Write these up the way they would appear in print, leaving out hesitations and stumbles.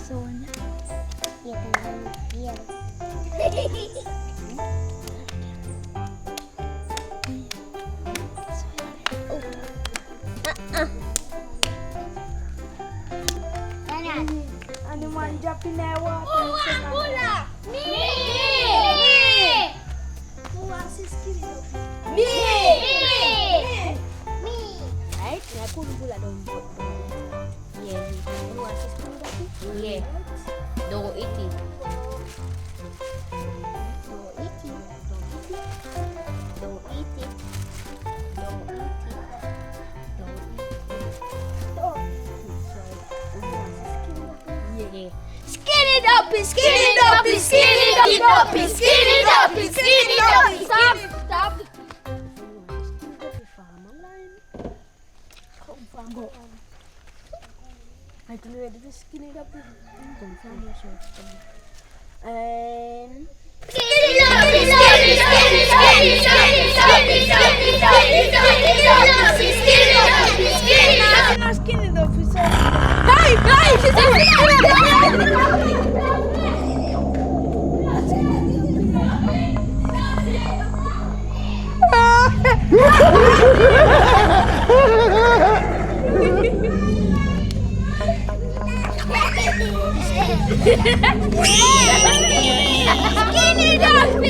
Son. Ano man dyan pinawa? Mula! Me! Si Skinny Duppy. Me! Right? Aku pula dompet. Yeah. Si Skinny Duppy. Yeah. Don't eat it. Don't eat it. Don't eat it. Don't eat it. Oh. Yeah. Skinny Duppy, Skinny Duppy, Skinny Duppy, Skinny Duppy, Skinny Duppy. Stop! Stop! I can read this Skinny Duppy. And Skinny Duppy! Skinny Duppy! Skinny Duppy! Skinny Duppy! Skinny Duppy! Skinny Duppy! Skinny Duppy! Skinny Duppy. Hey! Hey! She's a Skinny Duppy! Skinny Duppy! Skinny Skinny Duppy!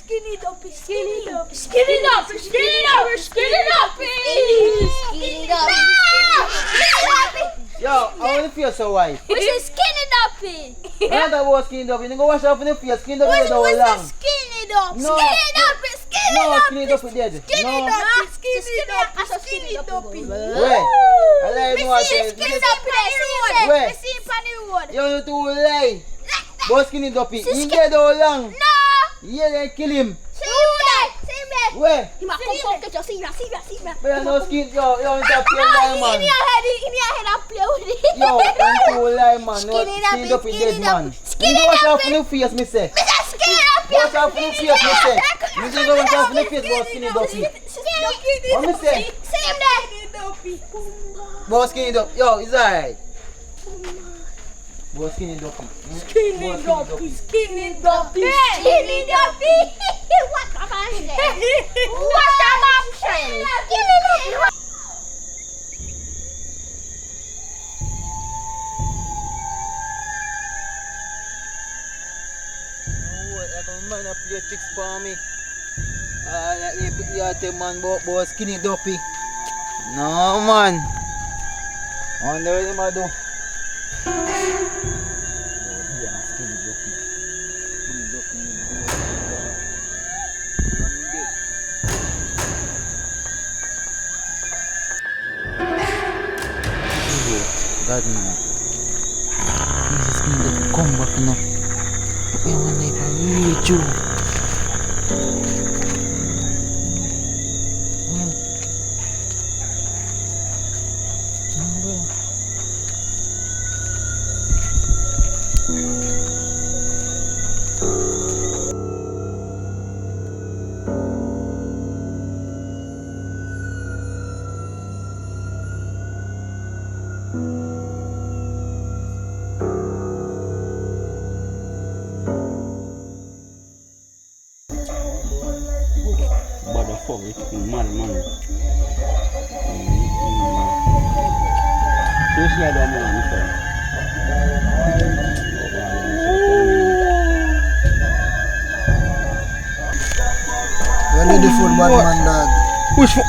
Skinny Duppy! Skinny Duppy, Skinny Duppy, Skinny Duppy! Skinny Duppy! Skinny Duppy! Skinny Duppy! Yo, I want to feel so white. Where's the Skinny Duppy? Another was Skinny Duppy. You go wash off in the face. Skinny Duppy is all Where's long. the Skinny Duppy? No. Skinny Duppy, Skinny No, Duppy, Skinny Duppy dead. Skinny No. Duppy, Skinny Duppy, Skinny Duppy. Where? I like no one Skinny Duppy, Where? we see him on the road. You too lie. Boss Skinny Duppy. He dead all long. No, Yeah, they kill him. see him there, see him there. Where? Come get your see me. But no skin. Yo, you too lie, man. In your head, I play with it. Yo, you too lie, man. No, Skinny Duppy, Skinny Duppy dead, Skinny man. Duppy, Skinny You go wash off Duppy. in the face, me say. Mr. Skinny Duppy. Wash off in the face, me say. You just go wash off in the face, boss Skinny Duppy. What me say? See him there. Boss Skinny Duppy. Yo, it's alright. Boss Skinny Duppy. Skinny Duppy, Skinny Duppy. Skinny Duppy! What a man! What a option! Skinny Duppy. Man, I play tricks for me. Like they put you out there, man, boss Skinny Duppy. No, man. I wonder what them a do. Yeah, Skinny Duppy. Skinny Duppy. God, no. Please, Skinny Duppy, come back now. Okay, man, I really true. Fuck it, man. Seriously, I don't know anything. You're ready for bad man, dog. Push for...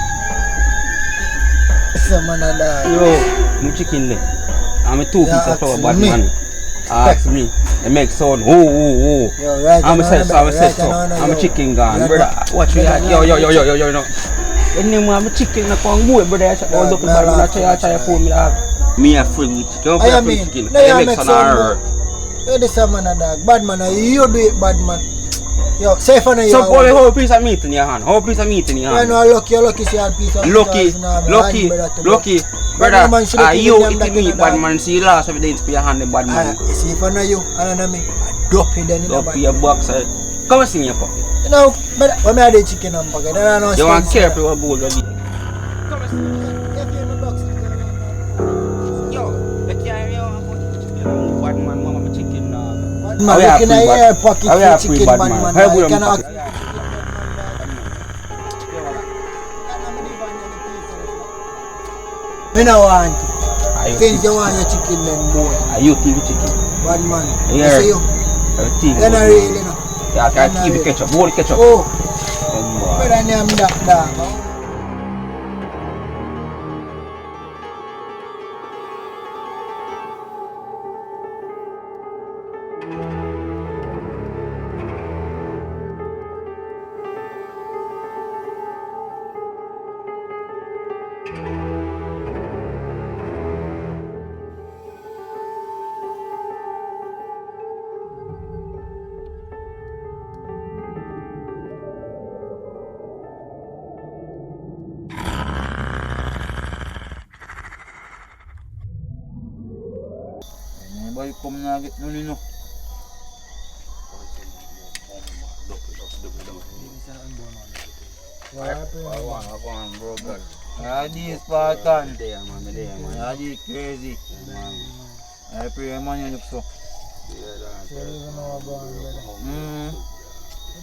some man a dog. Yo, my chicken leg. I'm a 2 piece of flour, bad me. man. Ask me. It makes sound. Oh. Yo, right I'm a now, set so. I'm a set right so. now, I'm a yo. chicken gone, Yeah, brother. Watch me that. Yo. No. When you have a chicken, I can't go, brother. I should all up the bad man. I try to phone me dog. Me a free chicken. I mean, chicken. no, It you makes make an some error. Yo, this a man a dog. Bad man, you do it, bad man. Yo, say for you. So, boy, how piece of meat in your hand? How piece of meat in your You hand? know, lucky, see a piece of Lucky, brother. man should You them eat that meat, in bad the man. See, you lost evidence for your hand, bad man. You see, if I know you, I don't know me. I Duppy then in the Duppy bad. your box. Come and see your pocket. You know, but when I had chicken and pocket, then I know. You want careful what bowl of it. Yo, the carry on. Bad man, mama, chicken. Man, looking at your pocket for chicken, bad man. How You good cannot. am Me no want it. Think you want your chicken then, boy. Are you kill chicken? Bad man. Yeah. I see you. You're not really, no. Yeah, I can't keep the ketchup. Bowl ketchup. Oh, Oh, better name that dog. Anybody come now get none, you know. What One, bro, God. This Spartan. there, man. This crazy. Man. I pray man you look so.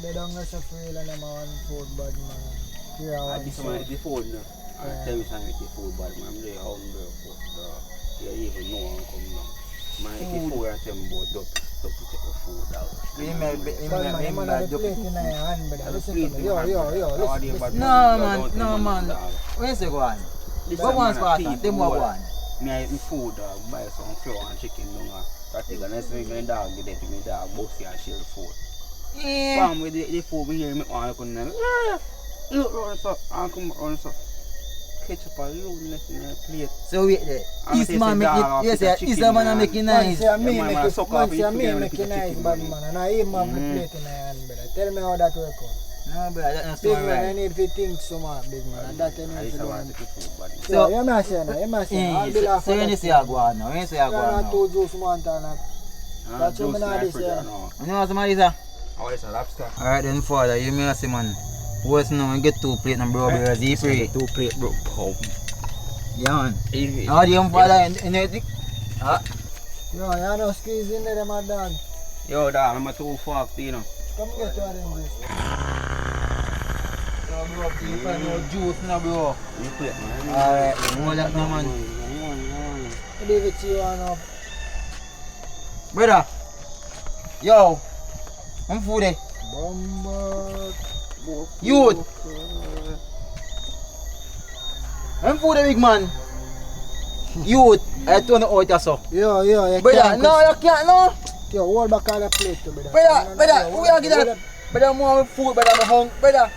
They don't get so free and them on food bad man. Here I This one is the food now. Tell me something with the food, but I'm there hungry for you even know I'm coming down. Man, if you food at them about Duppy take the food out. No man. Where's the one? What one's Spartan? Them what one? Me I eat my food, buy some flour and chicken down practice and next week my dog give it to me dog, bossy and share food. Yeah. Bam with the food we hear me want to come look round so and come round so. Ketchup and loudness in the plate. So wait there. This man make it, yes sir, this man make it nice. Man say me make it nice bad man. And I him have the plate in my hand, brother. Tell me how that work out. No brother, that's not Big so man, I right. need to think so much, big man. And that I need to do. So- So, you must say now, you must say. I'll be laughing. So when you say I go on now, when you say I go on I now. told you some man that. That's what I this year. You know what somebody say? Oh, it's a lobster. Alright then father, you may say man. What's now and get 2 plate and bro because he free. 2 plate bro. Oh. Yeah man. Easy. How do you father and you think? Yo, you know squeeze in there, my dog. Yo dog, I'm a 240, you know. Come get one of them. So bro, you find no juice now bro. You plate man. Alright, more that now man. Leave it to you and Brother. Yo. I'm food there. Bomba. Youth. I'm food there big man. Youth. I turn it out so. Yo, you Brother, can't. no you can't no. Yo, hold back all the plate to brother. Brother, who you get that? Brother, I'm more food, brother, I'm hungry. Brother,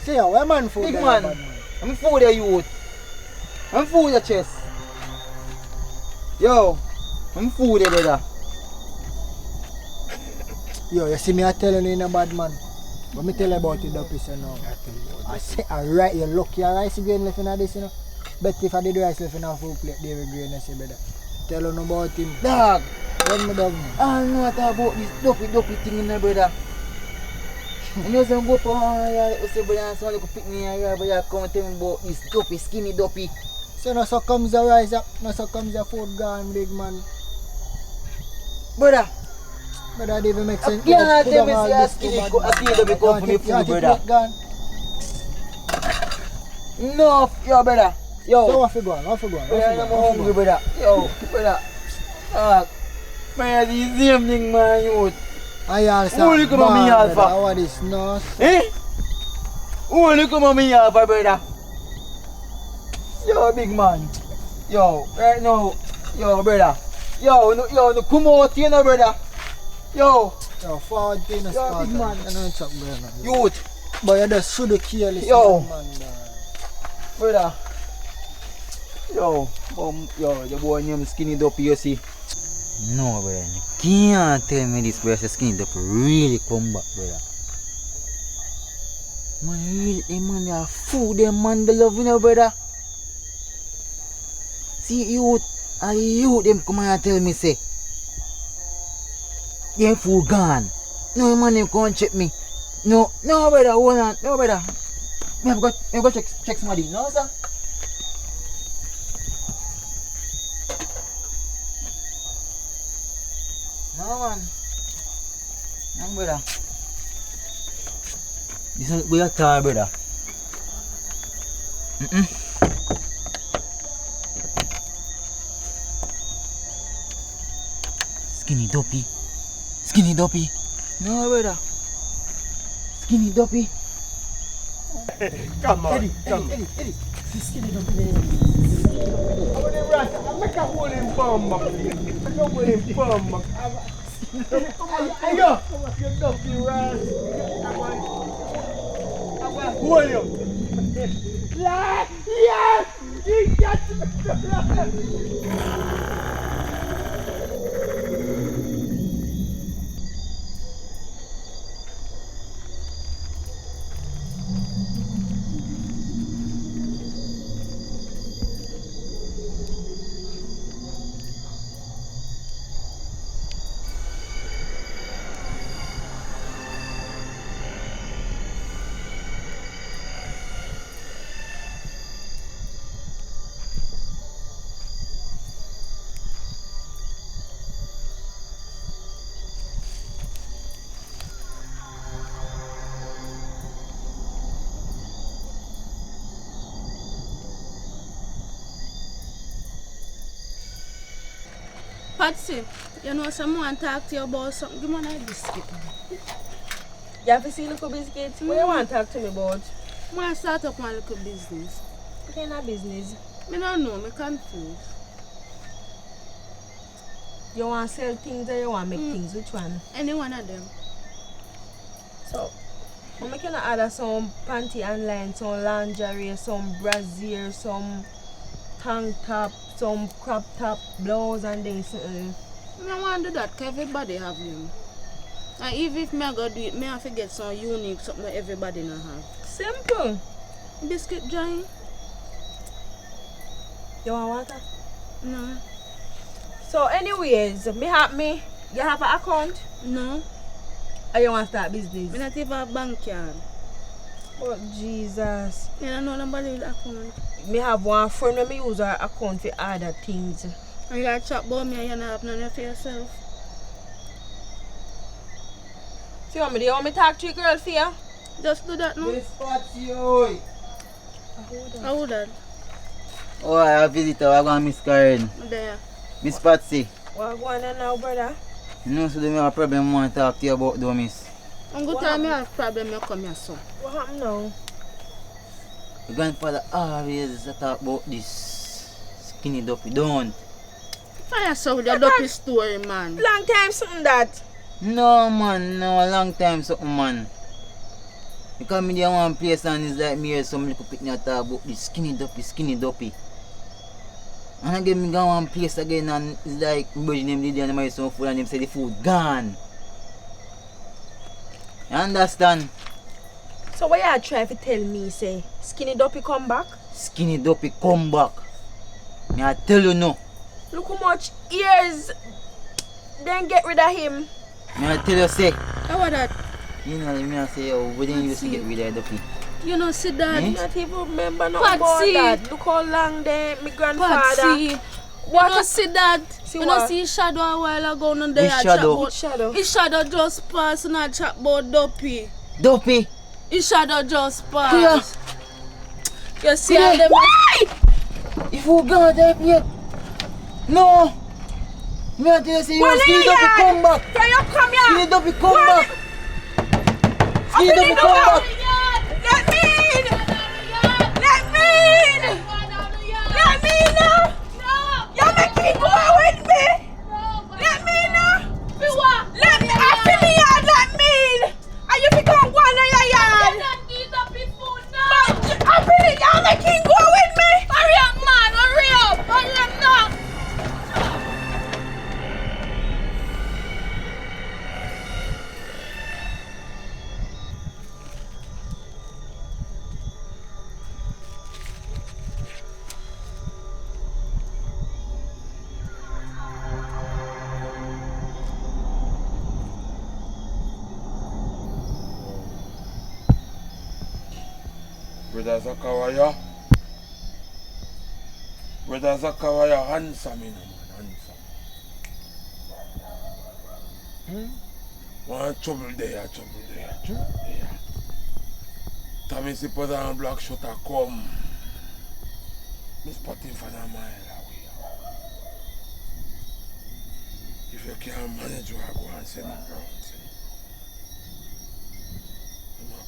See how where man food big there, man. bad I'm food there, youth. I'm food your chest. Yo, I'm food there, brother. Yo, you see me I telling you in a bad man. But me tell you about it Duppy so now. I say alright, you lucky your rice grain left in this, you know. Bet if I did rice left in a full plate, they will grain I say brother. Tell you about him. Dog, When me dog I know what about this Duppy thing in there, brother. You know some go for you say brother, someone could pick me here, but you come and tell me about this Duppy, skinny Duppy. So now so comes the rice up, now so comes the food gone, big man. Brother, But that even make sense. yeah, tell me say a skinny Duppy come for me food, brother. No, yo, brother. Yo. So what you go on? What you go on? Yeah, I'm hungry, brother. Yo, brother. Man, this same thing, man, youth. I also. Who look at me, Alpha? How are this nose? Eh? Who look at me, Alpha, brother? Yo, big man. Yo, right now. Yo, brother. Yo, no, come out here, no, brother. Yo. Yo, forward thing is Yo, big man. I know it's up going on. Youth. But you just should have careless. Yo. Man, Brother. Yo, the boy named Skinny Duppy, you see. No, brother. You can't tell me this, brother. Skinny Duppy really come back, brother. Man, really, man, they are fool, them man, they love you, know, brother. See, youth, them come and tell me, say, them fool gone. No, man, them come and check me. No, brother, hold on, no, brother. Me have go check somebody, no, sir? No, man. No, brother. This is we are tired, brother. Skinny Duppy. No, brother. Skinny Duppy. Come on, Eddie. Skinny Duppy. I'm gonna rat. I'm make a hole in bomb. Make a hole in bomb. Hey yo, you Duppy rat. I'm gonna hold you. Yes, you got Patsy, you know someone talk to you about something. Give me a biscuit. You have to see little biscuit. What you want to talk to me about? I want to start up my little business. What kind of business? I don't know, I'm confused. You want to sell things or you want to make things? Which one? Any one of them. So, I'm making order some panty online, some lingerie, some brassiere, some tank top, some crop top, blouse and then something. I want to do that because everybody have them. And even if I go do it, I have to get some unique something that everybody not have. Simple. Biscuit joint? You want water? No. So anyways, you have an account? No. Or you want to start business? I not even have a bank card. Oh Jesus. I don't know nobody with account. Me have one friend when me use her account for other things. And you got to chat about me and you don't have none for yourself. So you want me to talk to your girl for you? Just do that now. Miss Patsy, oi. How would that? Oh, I have a visitor. I'm going to Miss Karen. There. Miss Patsy. What going on now, brother? You know, so they have a problem I want to talk to you about, though, miss. I'm going to tell me I have a problem, you come here, so. What happened now? Your grandfather always talk about this Skinny Duppy, don't? Fire so with your Duppy story, man. Long time something that. No, man, no, a long time something, man. You come in there one place and it's like me or some little picnic talk about this Skinny Duppy. And again, me go one place again and it's like, my brother name did and I some food and them say the food gone. You understand? So what you try to tell me, say, Skinny Duppy come back? Skinny Duppy come back. Me I tell you no. Look how much years then get rid of him. Me I tell you say, How about that? you know, me I say, oh, we didn't used to get rid of Duppy. You know, see that? Eh? Not even remember nothing about Patsy. that. Look how long then my grandfather. Patsy. What You know, see that? See you know, what? see his shadow a while ago and they Which had shadow? chat about. Which shadow? His shadow just passed and I chat about Duppy. Duppy! His shadow just Kuya! passed. You see Kuya, how them. why? If you gonna type yet? No! Me I tell you say, you Well, Skinny yeah, Duppy yeah. come back! So you come here. Skinny Duppy come back! Skinny Duppy come back! Let me in! Let me in! Brother Zachariah. Brother Zachariah, handsome, you know, man, handsome. One trouble there, trouble there. Tommy see put on black shutter come. Me spot him for a mile away. If you can't manage, you go and send him round.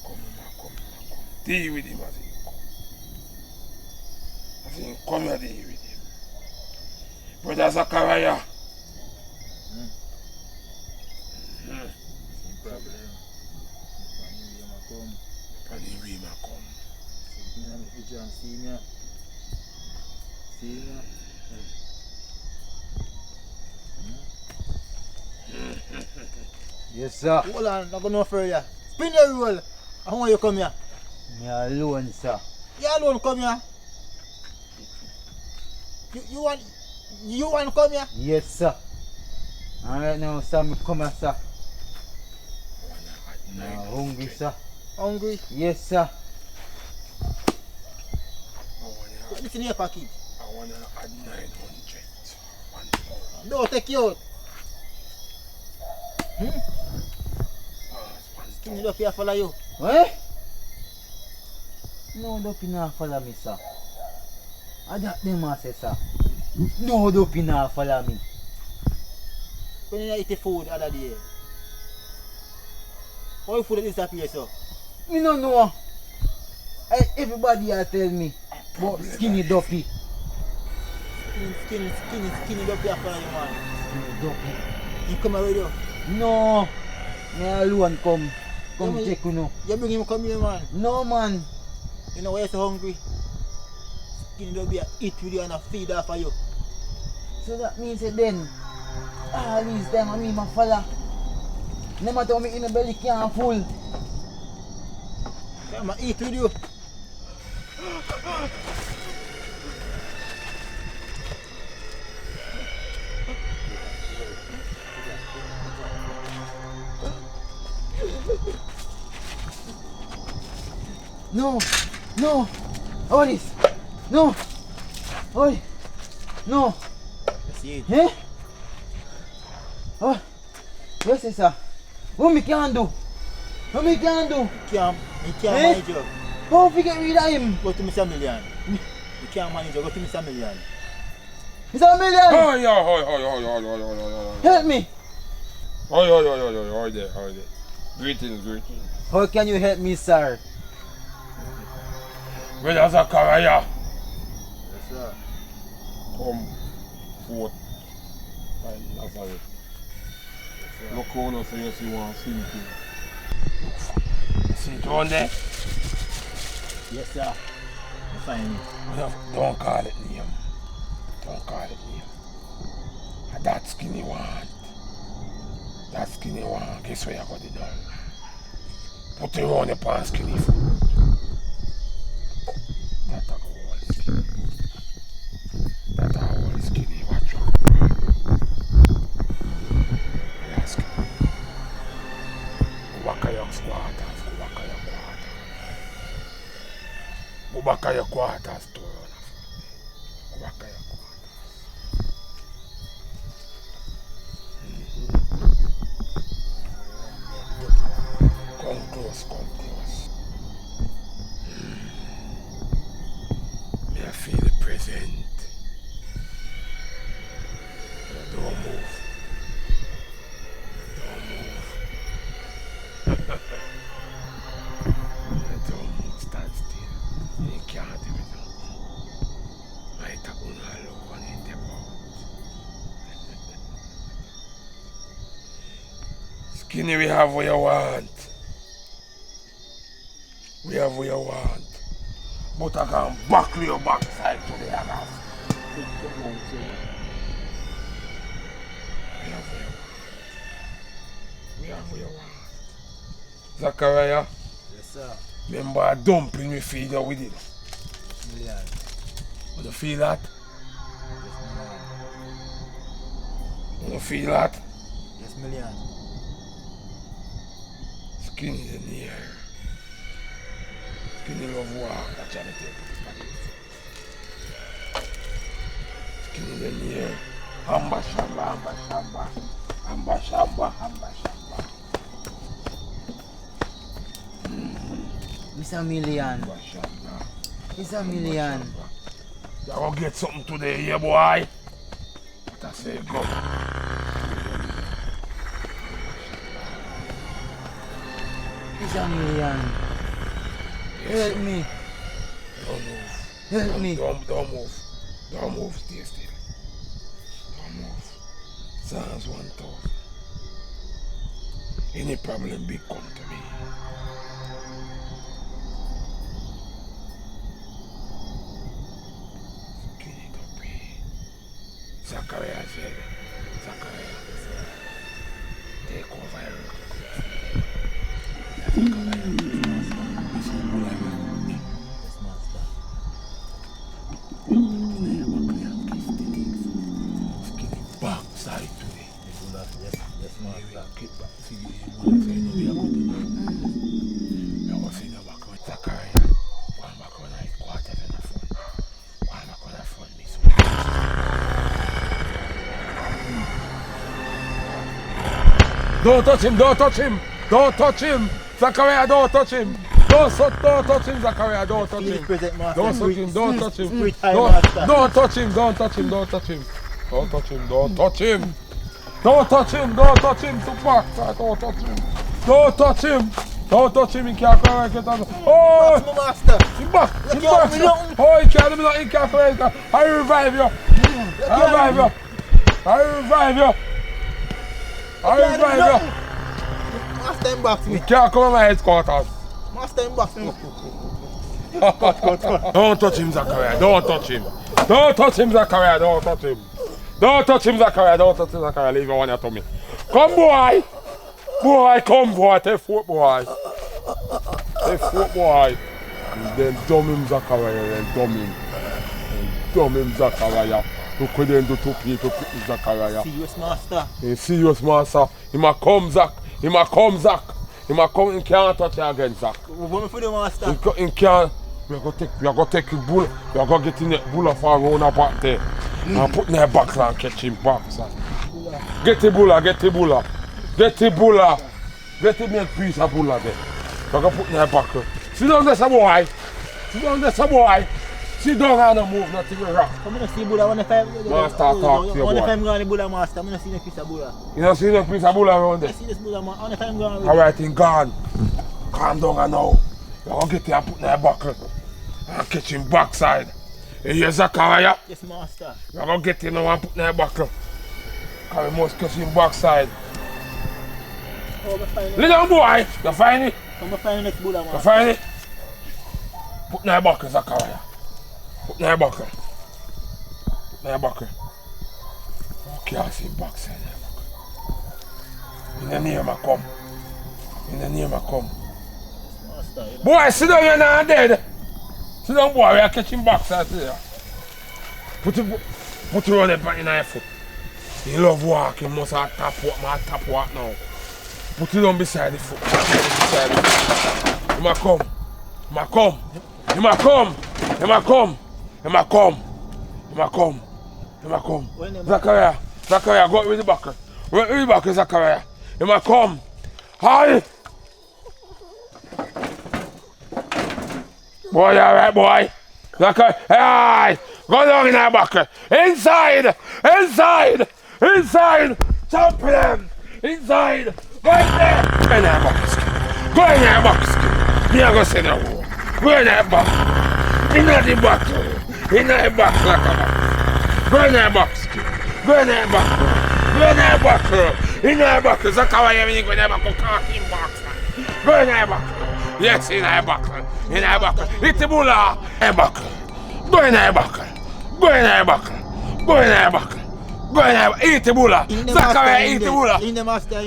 Come. Deal with him as he come. As he come here, deal with him. Brother Zachariah. Same problem. Pani we ma come. See me. Yes, sir. Hold on, not gonna offer you. Spin your roll. I want you come here. Me alone, sir. You alone come here. You want to come here? Yes, sir. And right now, sir, me come here, sir. Now, hungry, sir. Hungry? Yes, sir. Put this in your pocket. I want to add 900. No, take you out. Skin it up here, follow you. What? No, Duppy not follow me, sir. I that them I say, sir. No, Duppy not follow me. When you eat the food the other day, how your food disappear, sir? Me no know. Everybody here tell me about skinny Duppy. Skinny Duppy follow you, man. Skinny Duppy. You come here with you. No. Me alone come check you know. You bring him come here, man. No, man. You know why you're so hungry? Skinny Duppy eat with you and feed off of you. So that means that then, all these time I mean my fella. No matter how me in the belly can't full. Come and eat with you. No. What is? No. Oi. No. That's it. Eh? Oh. Yes, sir. What me can do? What me can do? You can't manage you. How we get rid of him? Go to Mr. Million. You can't manage you. Go to Mr. Million. Mr. Million! Hi. Help me! Hi there. Greetings. How can you help me, sir? Brother Zachariah. Yes, sir. Come forth. Nazareth. Look on so you see one seat. See it on there? Yes, sir. You find it. Don't call it name. And that skinny one. Guess where you got it down? Put it on the pan skinny food. That's a whole skinny. Watch out. That's skinny. Go back to your quarters. Go back to your quarters. Come close. May I feel the present. Don't move. Don't move, stand still. You can't do it. Might have one look on in the mouth. Skinny, we have what you want. We have what you want. But I can buckle your backside to the other. We have what you want. Zachariah? Yes, sir. Remember a dumpling we feed you with it? Million. Want to feel that? Yes, million. Want to feel that? Yes, million. Skinny in the air. Skinny love walk, that's how I take it. Skinny the near. Hamba shamba, hamba shamba. Hamba shamba, hamba shamba. It's a million. Hamba shamba. It's a million. You gonna get something today, yeah, boy? What I say, go. It's a million. Help me. Don't move. Help me. Don't move. Don't move, stay still. Don't move. Psalms 1000. Any problem big come to me. Skinny Duppy. Zachariah said. Zachariah said. Take over everything. Backside to it. Yes, master. Keep back. See, you want to say no, we are going to do. We are going to see the back of Zachariah. One back on the quarter in the phone. One back on the phone, this one. Don't touch him, don't touch him. Don't touch him. Zachariah, don't touch him. Don't touch him, Zachariah, don't touch him. Don't touch him, don't touch him. Don't touch him, don't touch him, don't touch him. Don't touch him, don't touch him. Don't touch him, don't touch him. To back, don't touch him. Don't touch him. Don't touch him, he can't come and get on. Oh! He back, he back. Oh, he can't do nothing, he can't come and I revive you. I revive you. I revive you. I revive you. Master him back to me. He can't come in my headquarters. Master him back to me. Don't touch him, Zachariah. Don't touch him. Don't touch him, Zachariah. Don't touch him. Don't touch him, Zachariah. Don't touch him, Zachariah. Leave your one here to me. Come, boy. Boy, come, boy. Take foot, boy. Take foot, boy. And then dumb him, Zachariah. Then dumb him. And dumb him, Zachariah. Look what they do to people, Zachariah. Serious master. He's serious, master. He might come, Zach. He might come, Zach. He might come, he can't touch you again, Zach. What for the master? He can't. We are going to take his bull. We are going to get in the bull of our own back there. And put in the box and catch him back, sir. Get the bulla, get the bulla. Get the bulla. Get the milk piece of bulla there. We are going to put in the back. Sit down there, boy. Sit down there, boy. Sit down and don't move, nothing will rock. I'm going to see bulla when the time. Master, talk to you, boy. When the time going to bulla, master, I'm going to see the piece of bulla. You don't see the piece of bulla around there? I see this bulla, man. When the time going. Alright, then gone. Calm down now. We are going to get him and put in the buckle. And catch him backside. You hear Zachariah? Yes, master. We're going to get him now and put him in the buckle. Because we must catch him backside. Oh, we find it. Little boy, you find it? I'm find the next bulla, You master. find it? Put in the buckle, Zachariah. Put in the buckle. Put in the buckle. You can't see him backside in the buckle. In the name of come. In the name of come. Master, you know. Boy, sit down, you're not dead. Sit down, boy, we are catching backside there. Put it on the back in your foot. He love walk, he must have tap walk now. Put it on beside the foot. Beside the foot. He might come. He might come. He might come. He might come. He might come. He might come. He might come. Zachariah. Zachariah, go with the buckle. Go with the buckle, Zachariah. He might come. Hi! Boy, you alright, boy? Zachariah, hey! Go down in that buckle. Inside! Inside! Inside! Jump them! Inside! Go in there! Go in that box. Go in that box. Me a go say no more. Go in that box. In the box. In that box like a box. Go in that box. Go in that box. Go in that box. In that box. Zachariah, when you go in that box, can't in box. Go in that box. Yes, in that box. In that box. Hit the bulla. In that box. Go in that box. Go in that box. Go in that box. Go in there, eat the bulla. Zachariah, eat the bulla.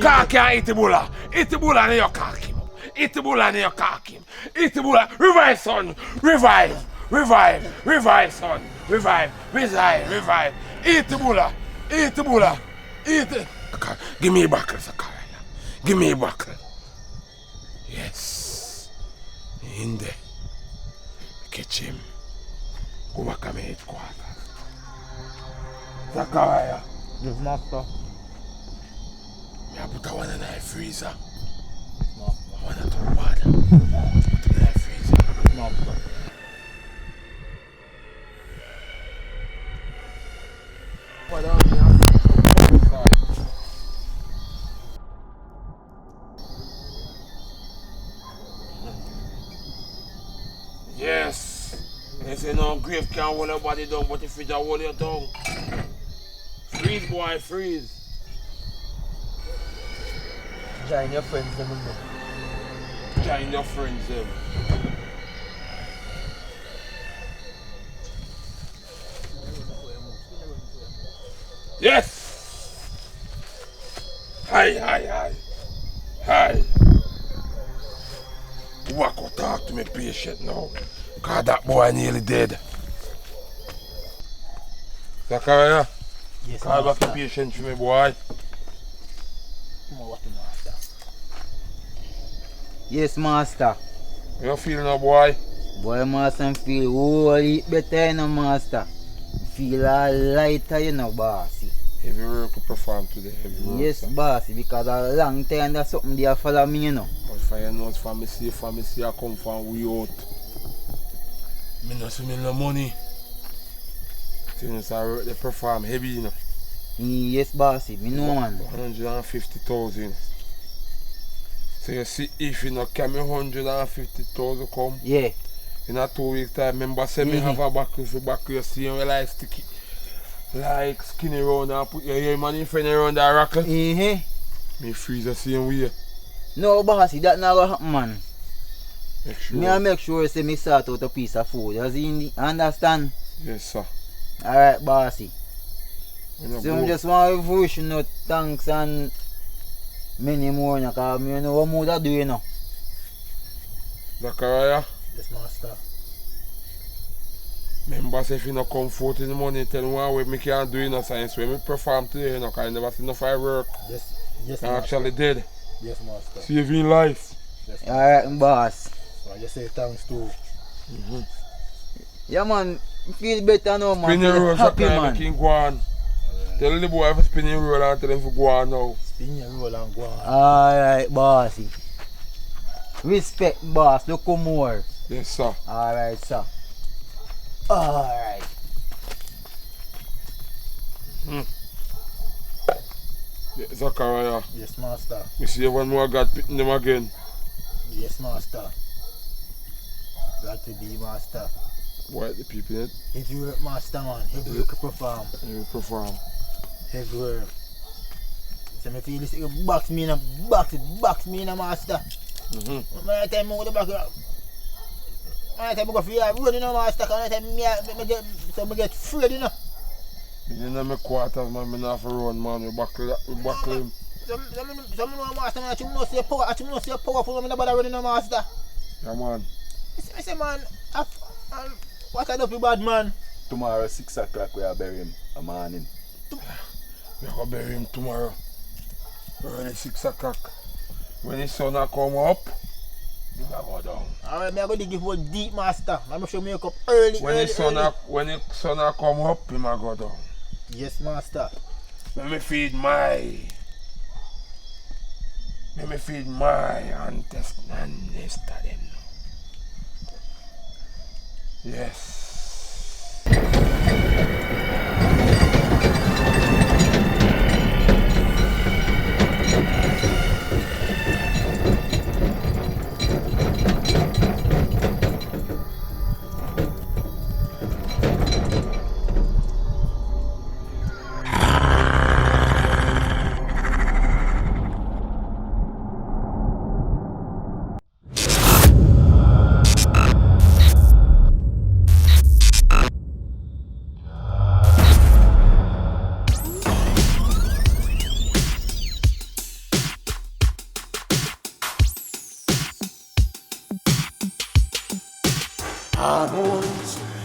Car can't eat the bulla. Eat the bulla and you cock him. Eat the bulla and you cock him. Eat the bulla. Revive, son. Revive. Revive. Revive, son. Revive. Revive. Revive. Eat the bulla. Eat the bulla. Eat it. Give me a buckle, Zachariah. Give me a buckle. Yes. In there. catch him. Go back to my headquarters. Zachariah. Yes, master. I put a one in the freezer. Master. I want to talk bad. Put it in the freezer. Master. Yes. They say no grave can't hold your body down, but the fridge will hold your tongue. Freeze, boy, freeze. Join your friends, them, know. Join your friends, them. Yes! Hi. Walk or talk to me patient now. Cause that boy nearly dead. Zachariah, Yes, call back master. the patient for me, boy. Come on, what the master? Yes, master. How you feel now, boy? Boy, master, I feel whole heap better, you know, master. Feel all lighter, you know, bossy. Heavy work to perform today, heavy work. Yes, sir. bossy, because a long time there's something there follow me, you know. But for you know, for me see I come from way out. Me no see me no money. Since I work, they perform heavy, you know. Yes, bossy, me know, man. 150,000. So you see, if you no carry 150,000 come, Yeah. in a 2 weeks time, remember say me have a buckle for buckle, you see me like sticky, like skinny round and put your hair money friend around that rockle. Me freeze the same way. No, bossy, that not gonna happen, man. Make sure. Me I make sure say me sort out a piece of food. You understand? Yes, sir. Alright, bossy. When you So I go- just want to wish you no thanks and many more, because me know what more to do, you know. Zachariah, Yes, master. remember say if you no come forth in the morning, tell me what me can't do in science when me perform today, you know, because I never see no firework. Yes, I master. actually did. Yes, master. Saving life. Yes, master. Alright, boss. So I just say thanks to Yeah, man. Feel better now, man. Spinning Feel road, happy, Zachariah, man. make him go on. Tell the boy for spinning road and tell him to go on now. spin your roll and go on. Alright, bossy. Respect, boss. Look more. Yes, sir. Alright, sir. Alright. Yeah, Zachariah, Yes, master. you see one more God picking them again. Yes, master. Got to be master. What the people in it? Heavy work, master, man. Heavy work to perform. They will perform. Heavy work. So I feel this, you box me in a master. My time I go back up. My time I go for you, running a master. My time I get afraid, you know. Me in my quarters, man, me not for run, man. We buckle him. Some know master, man. I should not say powerful, man. Nobody running a master. Yeah, man. I say, man, what a Duppy bad man. Tomorrow 6 o'clock we are bury him a morning. We are going to bury him tomorrow. Early 6 o'clock. When the sun a come up, he will go down. Alright, I'm going to give you a deep master. I'm sure make up early. When the sun a come up, he will go down. Yes, master. Let me feed my ancestors them. Yes.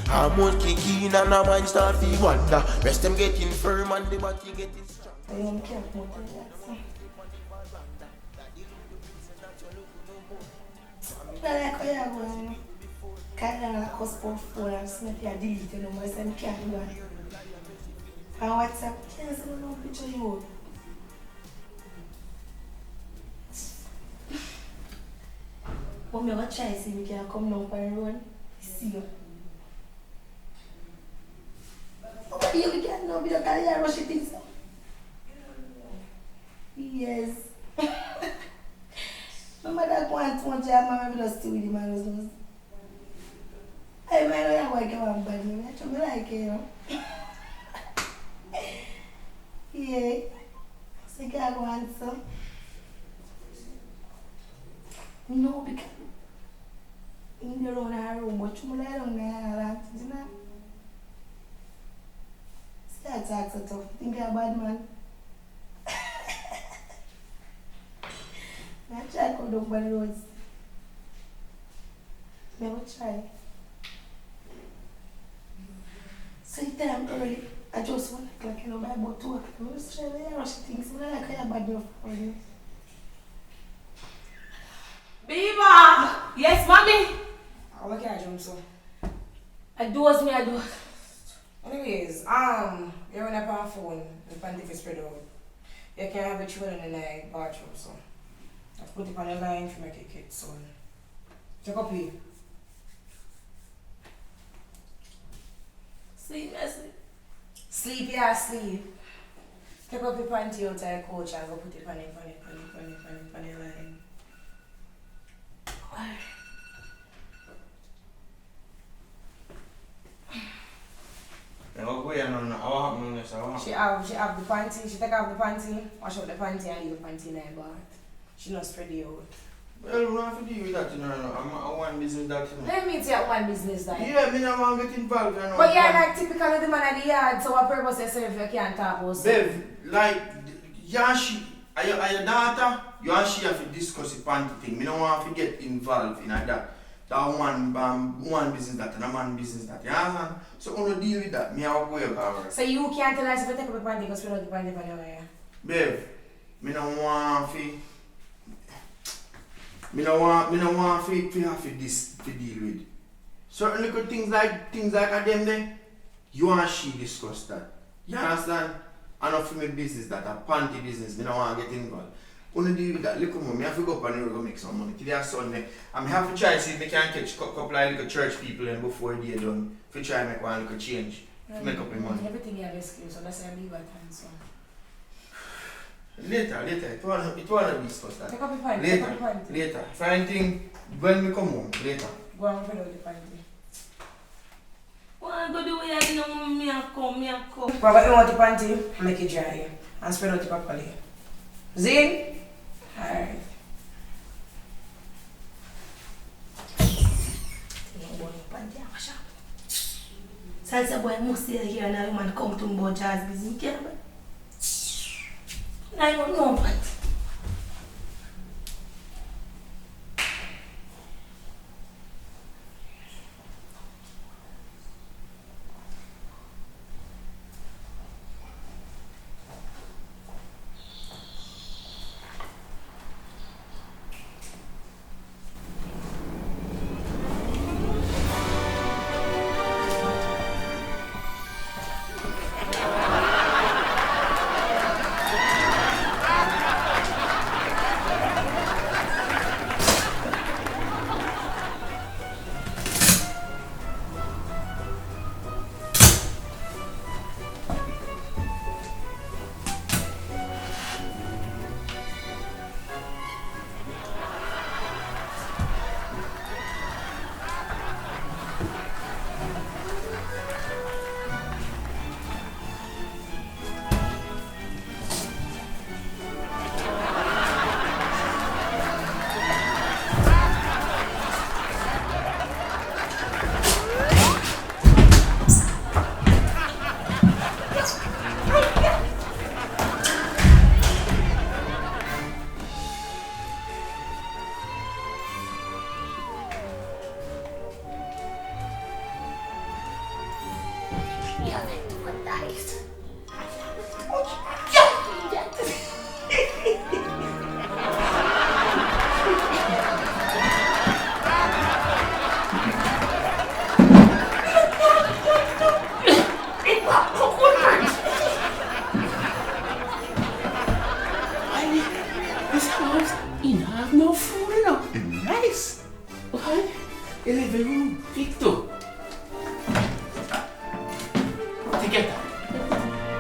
Hormones kick in and a mind start to wonder. Rest them getting firm and the body getting strong. Can't like cuss about phone and snap your delete your number, so I can't do that. And WhatsApp, can't send no picture you. But me gonna try see if we can come down for the road. See you. But you can't know because you rush it in. Yes. My mother wants one job, my mother just do with the man. I might know you're going to come back, I try to like it, you know. Yeah. So you can't go answer. No, because in the room, but you don't know, you know. See, I talk so tough. Think you're a bad man. I try to go down by the roads. I will try. So you tell I'm early. I just 1 o'clock, you know, by about 2 o'clock. I was trying to rush things. I like how you're bad enough for you. Beaver! Yes, mommy? How can I jump so? I doze. Anyways, you're on a phone, the panty is spread out. You can have a children in the bathroom, so I've put it on the line to make it kids soon. Take up here. Sleep, I sleep. Sleep, yeah, sleep. Take up your panty out of the couch and go put it on the line. What happened on this? She have the panty, she take off the panty, wash out the panty and leave the panty in her bath. She not spread it out. Well, we don't have to deal with that, you know. I'm one business that, you know. Let me tell you one business that. Yeah, me not want to get involved, you know. But you're like typically the man at the yard, so what purpose you serve if you can't talk about something? Bev, like, you and she, are your daughter, you and she have to discuss the panty thing. Me don't want to get involved in that. That one business that and a man business that, you understand? So I don't deal with that. Me have to go over. So you can't tell us if you take up the panty because we don't the panty on your hair? Bev, me don't want to. Me no want to have to deal with. Certain little things like them there, you and she discuss that. You understand? I not for me business that, a panty business, me no want to get involved. Only deal with that. Look at me, I have to go up and go make some money. Today is Sunday. I have to try to see if I can catch a couple of little church people and before the day done. If I try to make one little change. To make up my money. Everything you have excuse, so that's why I leave at time, so. Later, it wanna discuss that. Take up your panty, Later. Fine thing, when we come home, later. Go and fill out the panty. What I go do with you know, me a come. Papa, you want the panty, make it dry and spread out it properly. Zin? Alright. Salsa boy must stay here and the man come to me about jazz business. I don't know what.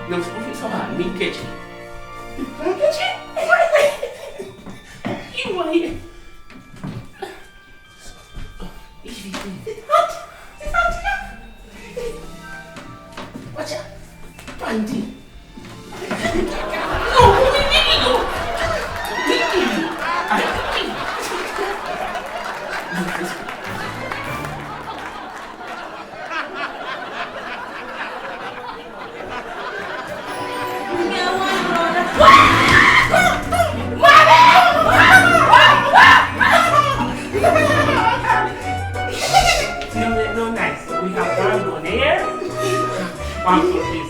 No, so hard. Me catch it. You want it? Watch out. Bandy. No, nice. We have one on there. One for this.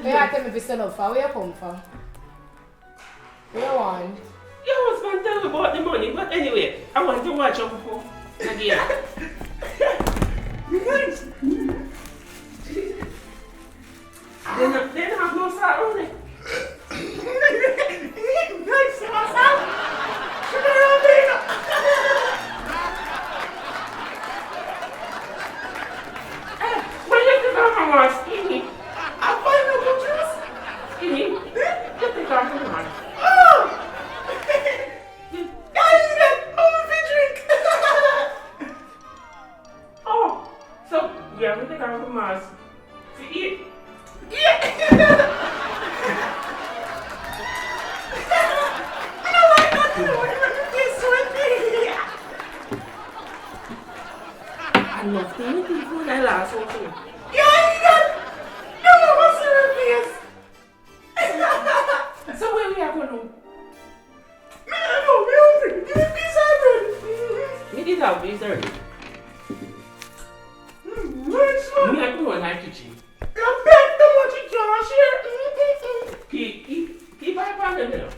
Hey, I tell me if you stand up for where you come from. Where you want? Your husband tell know about the money, but anyway, I want to watch them before. Again. Guys. They don't have no salt on it. Nice salt. Sugar on there. When you think I'm more skinny, I'm fine with the juice. Skinny? You think I'm more? Oh! Guys, I'm a drink. Oh, so we have to take our Mars to eat. Yeah! I don't like nothing. It's sweaty. I love the eating food. I last one too. Yeah, I eat that. No, what's your face? So where we are going to? Me, I know, me hungry. Give me pizza bread. Me did have pizza bread. Nice one. Me, I go in my kitchen. You bet too much you can't share. Keep my pocket there.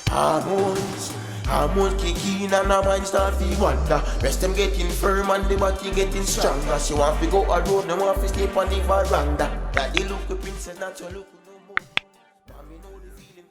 Hormones kick in and her mind start to wonder. Rest them getting firm and the body getting stronger. She want to go a road, no want to stay on the veranda. That the look the princess, not your look no more. Mommy know the feeling.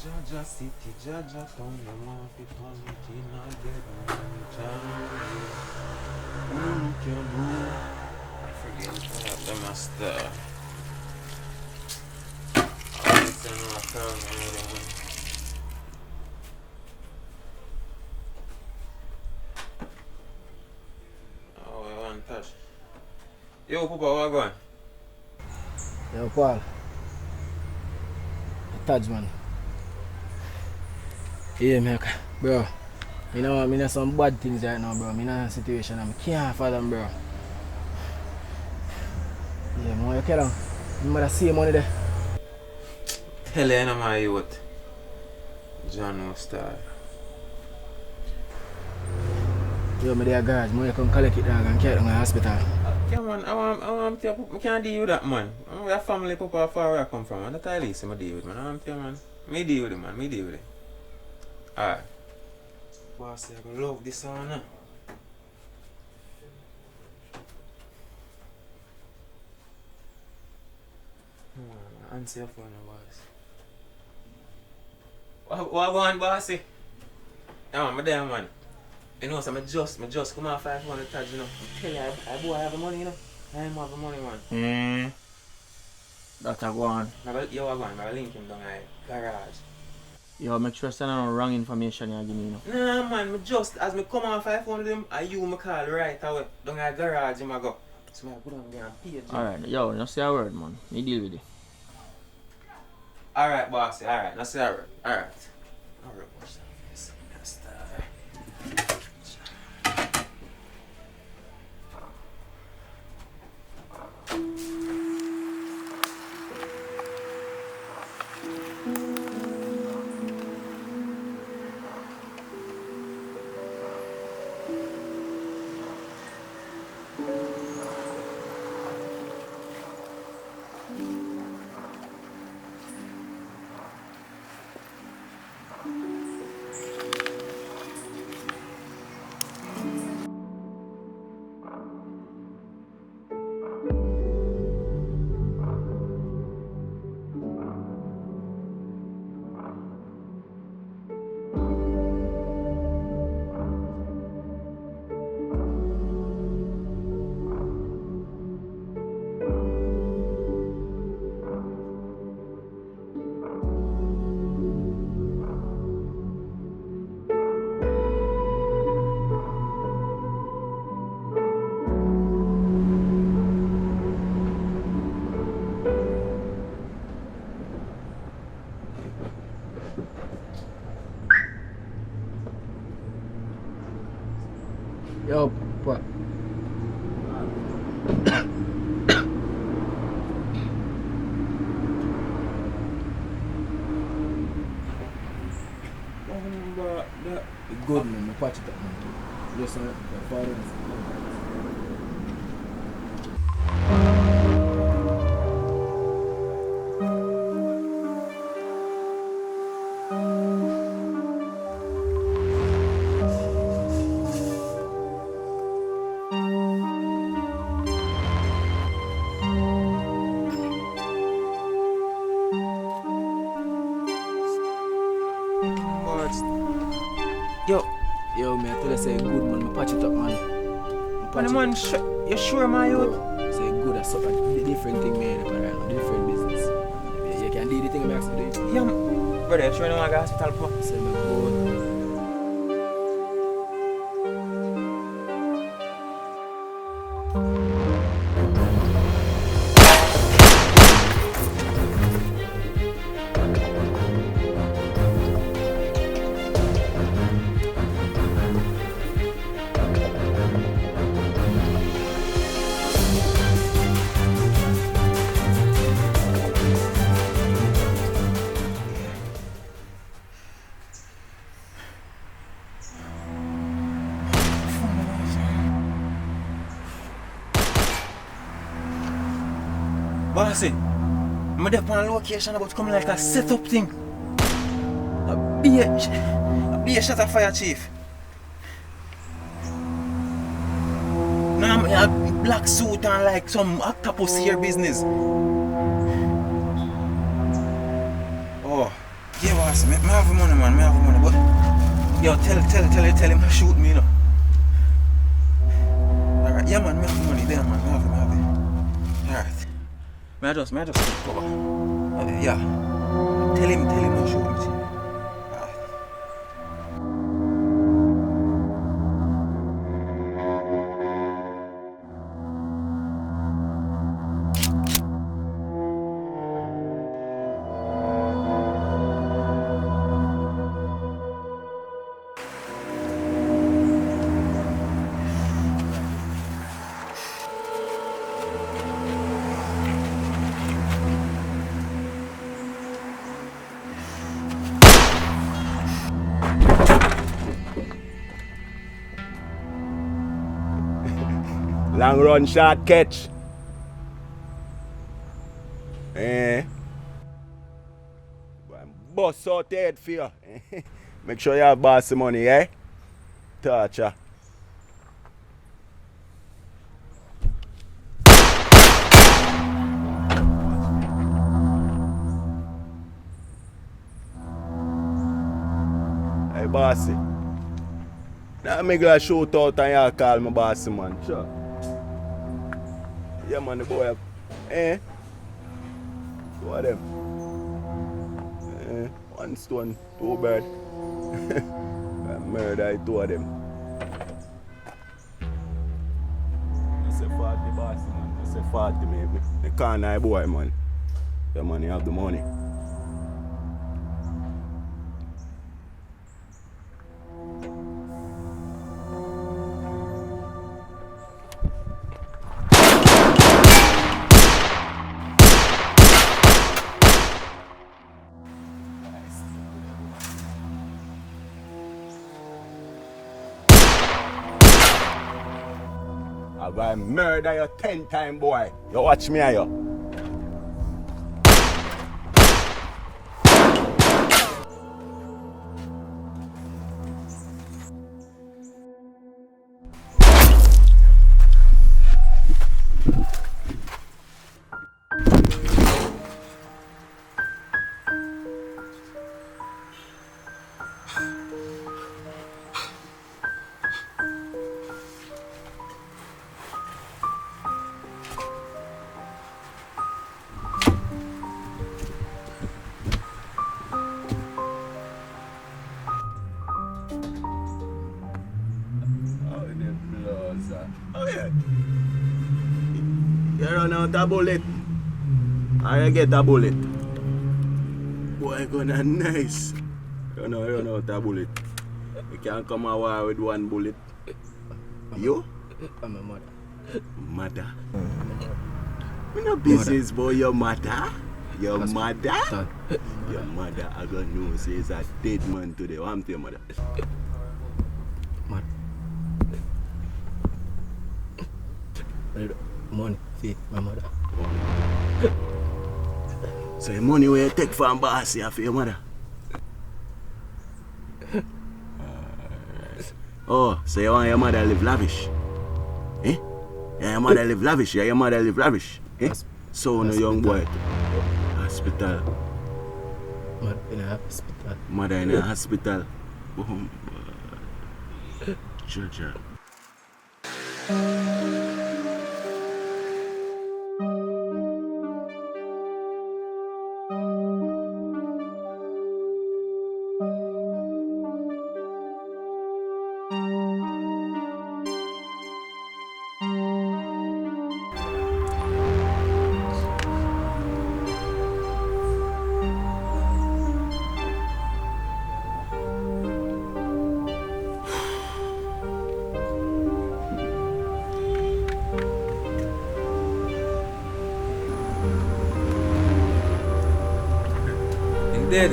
Jaja city, Jaja town, the man fi turn it in a dead man town. Look your move. I forget to have them as the. I'm sending a thousand anyway. Oh, I want touch. Yo, Papa, what going? Yo, Paul. Touch, man. Yeah, man, bro. You know, I'm in some bad things right now, bro. I'm in a situation I can't fathom, bro. Yeah, man, you care down. You mother see money there. Tell you, my youth. John was star. Yo, me there garage. Man, you come collect it dog and carry it to the hospital. Come on, I can't deal with that, man. I'm a family, Papa, far where I come from. That's the least I deal with, man. I'm telling you, man. Me deal with it, man. Me deal with it. Alright. Boss, I gonna love this one now. Answer your phone, boss. What want, bossy? Yeah, man, there, man. You know, so I just come off 500 tags, you know. I tell you, I boy have the money, you know. I ain't have the money, man. That's a go on. Yo, I go on, I link him down at garage. Yo, make sure send no wrong information you give me, you know. Nah, man, me just, as me come on 500 them, I you me call right away. Down at garage, I go. So I go down there and pay you. Alright, yo, no say a word, man. Me deal with it. Alright, bossy, alright, no say a word. Alright. Alright, boss. Yo, what? Good man, patch it up man. Yes, sir. Yo, man, I tell you say good man, I patch it up man. Man, you sure my youth? Say good, that's a different thing man, a different business. Yeah, you can do the thing I'm asking to do. Yeah, brother, you sure you want to go to hospital for? Say me good. Bossy, I'm there on location about to come like a setup thing. A be a shot of fire chief. Now I'm a black suit and like some octopus here business. Oh, yeah boss, me have the money man, me have the money, but yo tell him to shoot me, you know. Alright, yeah man, me have the money there man, me have it. Alright. May I just cover? Yeah. Tell him to show me. Long run, short catch. Bust out the head for you. Make sure you have bossy money, eh? Torture. Hey, bossy. Now make a shoot out and you call me bossy, man. Sure. Yeah, man, the boy have... Two of them. One stone, two bird. I murder two of them. I say 40 boss, man. I say 40 maybe. The corner boy, man. Yeah, man, you have the money. I'm gonna murder you 10 times, boy. You watch me, you. Oh yeah. You run out a bullet. I get a bullet. Boy, gonna nice. You know, run out a bullet. You can't come a war with one bullet. You? I'm my mother. Mother? We no business about your mother. Your mother? Your mother, I got know says a dead man today. What happened to your mother? Money, see, my mother. So the money where you take from boss here for your mother? Oh, so you want your mother live lavish? Eh? Yeah, your mother live lavish. Yeah, your mother live lavish. Eh? So no young boy. Hospital. Mother in a hospital. Mother in a hospital. Georgia. Dead.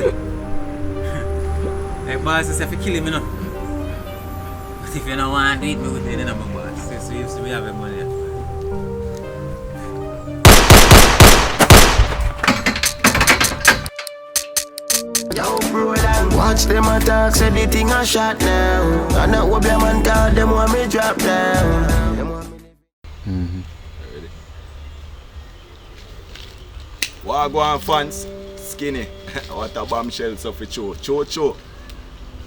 Like boss is if you kill him, you know. But if you don't want to eat me with me, then I'm a boss. So you used to be having money. Yo, bro, watch them attack, say the thing a shot now. And that what your man call them want me drop down. Wagwan fans, skinny. What a bombshell so for Cho.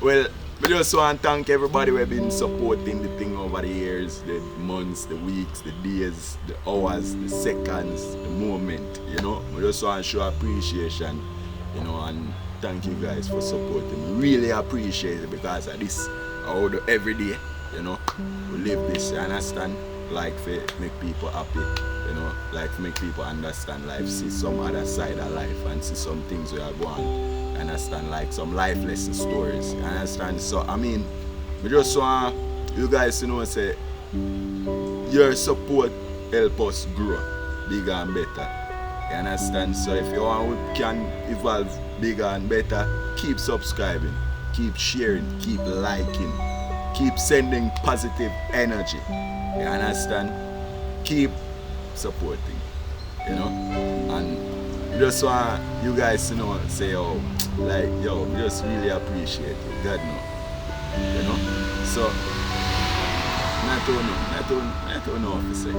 Well, we just want to thank everybody who have been supporting the thing over the years, the months, the weeks, the days, the hours, the seconds, the moment, you know. We just want to show appreciation, you know, and thank you guys for supporting. We really appreciate it because of this, how do every day, you know, we live this, you understand? Like to make people happy, you know, like to make people understand life, see some other side of life and see some things we are going, understand, like some life lesson stories, you understand? So I mean, we just want you guys to know, say your support help us grow bigger and better, you understand? So if you want we can evolve bigger and better, keep subscribing, keep sharing, keep liking, keep sending positive energy. You understand? Keep supporting, you know? And we just want you guys to know, say, oh, like, yo, we just really appreciate you. God know. You know? So, not to know what to say.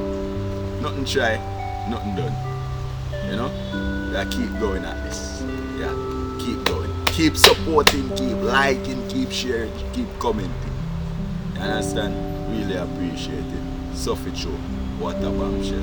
Nothing try, nothing done. You know? Yeah, keep going at this. Yeah, keep going. Keep supporting, keep liking, keep sharing, keep commenting. You understand? Really appreciate it. Sophie Show, what a bombshell.